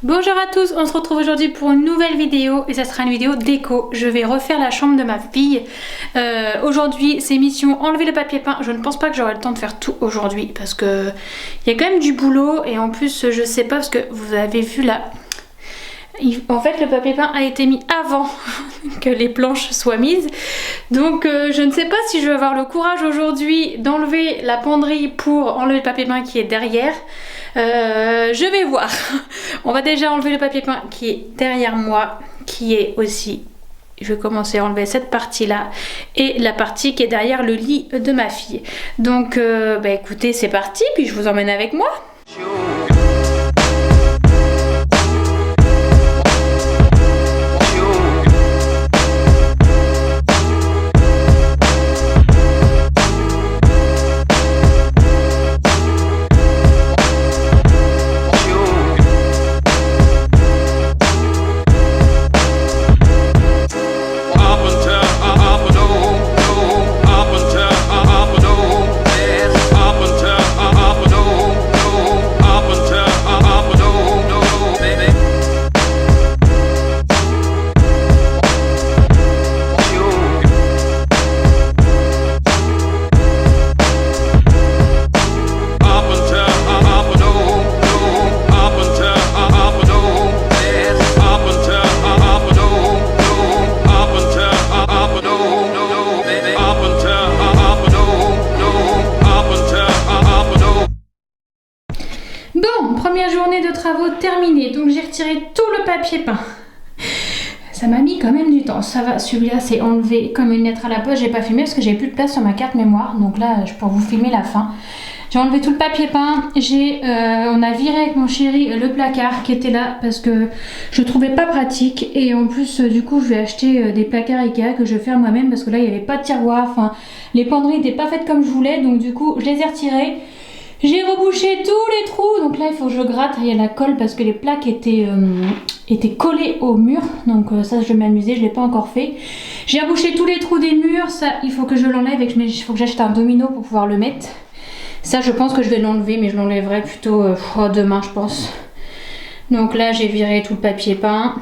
Bonjour à tous, on se retrouve aujourd'hui pour une nouvelle vidéo et ça sera une vidéo déco. Je vais refaire la chambre de ma fille. Aujourd'hui c'est mission enlever le papier peint. Je ne pense pas que j'aurai le temps de faire tout aujourd'hui parce que il y a quand même du boulot et en plus je sais pas parce que vous avez vu là. En fait le papier peint a été mis avant que les planches soient mises. Donc je ne sais pas si je vais avoir le courage aujourd'hui d'enlever la penderie pour enlever le papier peint qui est derrière. Je vais voir. On va déjà enlever le papier peint qui est derrière moi, qui est aussi... Je vais commencer à enlever cette partie là et la partie qui est derrière le lit de ma fille. Donc bah écoutez, c'est parti, puis je vous emmène avec moi. Bon, première journée de travaux terminée, donc j'ai retiré tout le papier peint. Ça m'a mis quand même du temps, ça va, celui-là c'est enlevé comme une lettre à la poste, j'ai pas filmé parce que j'ai plus de place sur ma carte mémoire, donc là je peux vous filmer la fin. J'ai enlevé tout le papier peint, on a viré avec mon chéri le placard qui était là parce que je trouvais pas pratique et en plus du coup je vais acheter des placards Ikea que je vais faire moi-même parce que là il n'y avait pas de tiroir, enfin les penderies n'étaient pas faites comme je voulais, donc du coup je les ai retirées. J'ai rebouché tous les trous, donc là il faut que je gratte, il y a la colle parce que les plaques étaient collées au mur, donc ça je vais m'amuser, je ne l'ai pas encore fait. J'ai rebouché tous les trous des murs, ça il faut que je l'enlève et il faut que j'achète un domino pour pouvoir le mettre. Ça je pense que je vais l'enlever, mais je l'enlèverai plutôt demain je pense. Donc là j'ai viré tout le papier peint.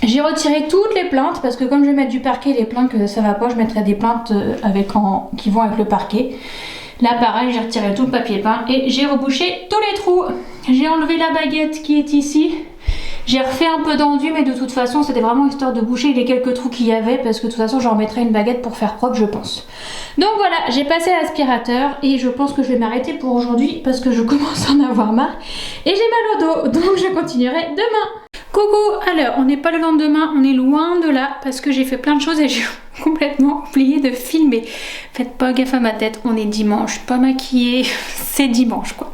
J'ai retiré toutes les plaintes parce que comme je vais mettre du parquet, les plaintes que ça va pas, je mettrai des plaintes qui vont avec le parquet. Là pareil, j'ai retiré tout le papier peint et j'ai rebouché tous les trous. J'ai enlevé la baguette qui est ici. J'ai refait un peu d'enduit, mais de toute façon c'était vraiment histoire de boucher les quelques trous qu'il y avait parce que de toute façon j'en remettrai une baguette pour faire propre je pense. Donc voilà, j'ai passé à l'aspirateur et je pense que je vais m'arrêter pour aujourd'hui parce que je commence à en avoir marre et j'ai mal au dos, donc je continuerai demain. Coucou, alors on n'est pas le lendemain, on est loin de là parce que j'ai fait plein de choses et j'ai complètement oublié de filmer. Faites pas gaffe à ma tête, on est dimanche, pas maquillée, c'est dimanche quoi.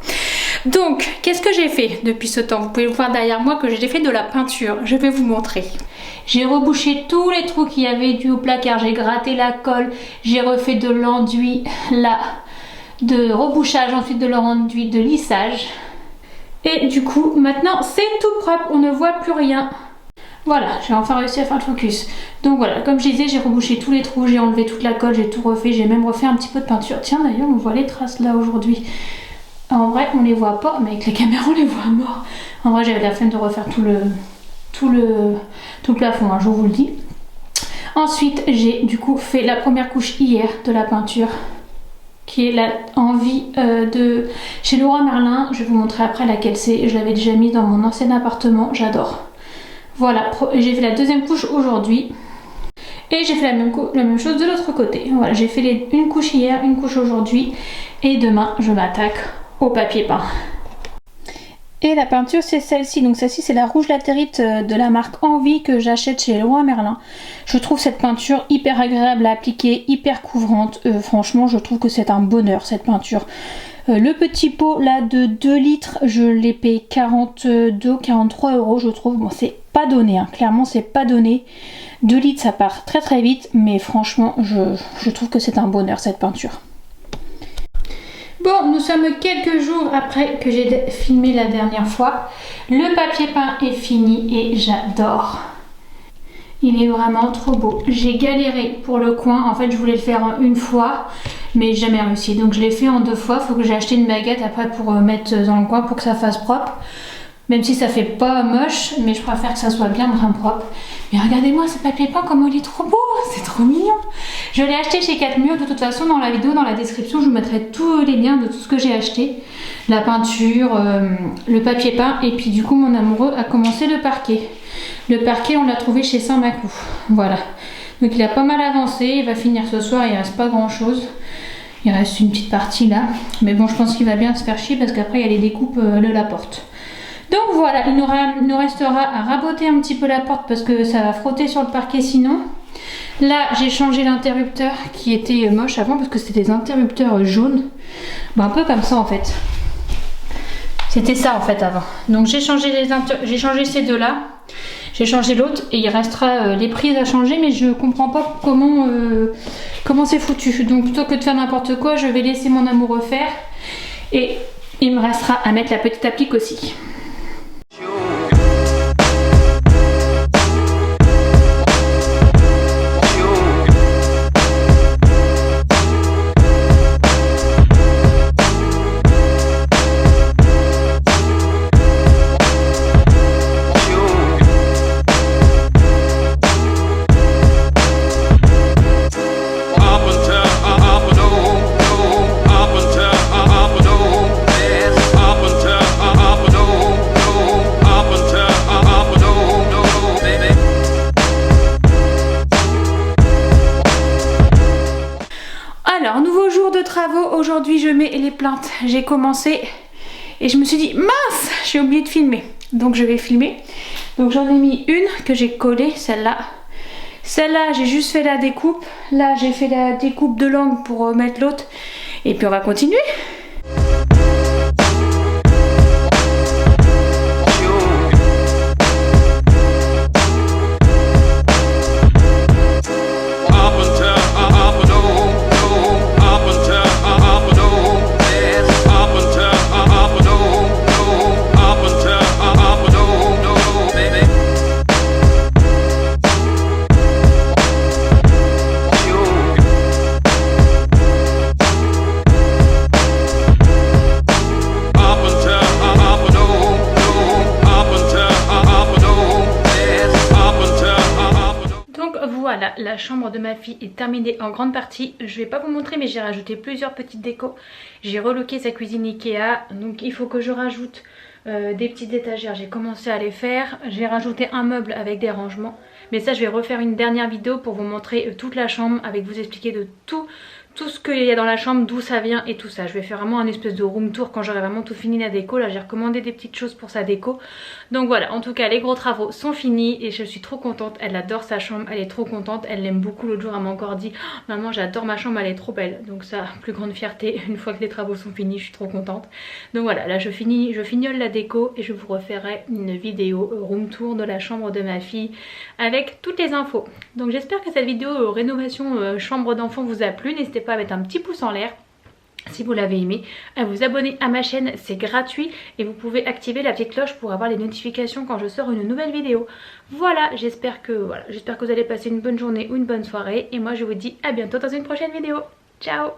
Donc, qu'est-ce que j'ai fait depuis ce temps? Vous pouvez voir derrière moi que j'ai fait de la peinture, je vais vous montrer. J'ai rebouché tous les trous qu'il y avait dû au placard, j'ai gratté la colle, j'ai refait de l'enduit là, de rebouchage, ensuite de l'enduit de lissage. Et du coup, maintenant c'est tout propre, on ne voit plus rien. Voilà, j'ai enfin réussi à faire le focus. Donc voilà, comme je disais, j'ai rebouché tous les trous, j'ai enlevé toute la colle, j'ai tout refait, j'ai même refait un petit peu de peinture. Tiens d'ailleurs, on voit les traces là aujourd'hui. En vrai, on les voit pas, mais avec la caméra on les voit morts. En vrai, j'avais la flemme de refaire tout le plafond, hein, je vous le dis. Ensuite, j'ai du coup fait la première couche hier de la peinture, qui est la envie de chez Leroy Merlin. Je vais vous montrer après laquelle c'est. Je l'avais déjà mise dans mon ancien appartement, j'adore. Voilà, j'ai fait la deuxième couche aujourd'hui. Et j'ai fait la même chose de l'autre côté. Voilà, j'ai fait une couche hier, une couche aujourd'hui. Et demain, je m'attaque au papier peint. Et la peinture c'est celle-ci, donc celle-ci c'est la rouge latérite de la marque Envie que j'achète chez Leroy Merlin. Je trouve cette peinture hyper agréable à appliquer, hyper couvrante, franchement je trouve que c'est un bonheur cette peinture. Le petit pot là de 2 litres, je l'ai payé 42-43 €, je trouve. Bon, c'est pas donné, hein. Clairement c'est pas donné. 2 litres ça part très très vite, mais franchement je trouve que c'est un bonheur cette peinture. Bon, nous sommes quelques jours après que j'ai filmé la dernière fois. Le papier peint est fini et j'adore. Il est vraiment trop beau. J'ai galéré pour le coin. En fait, je voulais le faire en une fois, mais j'ai jamais réussi. Donc, je l'ai fait en 2 fois. Il faut que j'ai acheté une baguette après pour mettre dans le coin pour que ça fasse propre. Même si ça fait pas moche, mais je préfère que ça soit bien propre. Mais regardez-moi ce papier peint, comment il est trop beau, c'est trop mignon. Je l'ai acheté chez 4 Murs, de toute façon dans la vidéo, dans la description, je vous mettrai tous les liens de tout ce que j'ai acheté. La peinture, le papier peint, et puis du coup mon amoureux a commencé le parquet. Le parquet, on l'a trouvé chez Saint-Maclou, voilà. Donc il a pas mal avancé, il va finir ce soir, il reste pas grand chose. Il reste une petite partie là, mais bon je pense qu'il va bien se faire chier parce qu'après il y a les découpes de la porte. Donc voilà, il nous restera à raboter un petit peu la porte parce que ça va frotter sur le parquet sinon. Là, j'ai changé l'interrupteur qui était moche avant parce que c'était des interrupteurs jaunes. Bon, un peu comme ça en fait. C'était ça en fait avant. Donc j'ai changé ces deux là. J'ai changé l'autre et il restera les prises à changer mais je comprends pas comment c'est foutu. Donc plutôt que de faire n'importe quoi, je vais laisser mon amoureux faire. Et il me restera à mettre la petite applique aussi. Alors, nouveau jour de travaux, aujourd'hui je mets les plaintes. J'ai commencé et je me suis dit mince, j'ai oublié de filmer. Donc je vais filmer. Donc j'en ai mis une que j'ai collée, celle-là. Celle-là, j'ai juste fait la découpe. Là, j'ai fait la découpe de l'angle pour mettre l'autre. Et puis on va continuer. Voilà, la chambre de ma fille est terminée en grande partie. Je vais pas vous montrer mais j'ai rajouté plusieurs petites décos. J'ai relooké sa cuisine Ikea, donc il faut que je rajoute des petites étagères. J'ai commencé à les faire. J'ai rajouté un meuble avec des rangements. Mais ça je vais refaire une dernière vidéo pour vous montrer toute la chambre, avec vous expliquer de tout ce qu'il y a dans la chambre, d'où ça vient et tout ça. Je vais faire vraiment un espèce de room tour quand j'aurai vraiment tout fini la déco. Là j'ai recommandé des petites choses pour sa déco. Donc voilà, en tout cas les gros travaux sont finis et je suis trop contente. Elle adore sa chambre, elle est trop contente, elle l'aime beaucoup. L'autre jour elle m'a encore dit oh, maman j'adore ma chambre, elle est trop belle. Donc ça, plus grande fierté, une fois que les travaux sont finis, je suis trop contente. Donc voilà, là je fignole la déco et je vous referai une vidéo room tour de la chambre de ma fille avec toutes les infos. Donc j'espère que cette vidéo rénovation chambre d'enfant vous a plu. N'hésitez pas à mettre un petit pouce en l'air si vous l'avez aimé, à vous abonner à ma chaîne, c'est gratuit et vous pouvez activer la petite cloche pour avoir les notifications quand je sors une nouvelle vidéo. Voilà, j'espère que vous allez passer une bonne journée ou une bonne soirée et moi je vous dis à bientôt dans une prochaine vidéo. Ciao!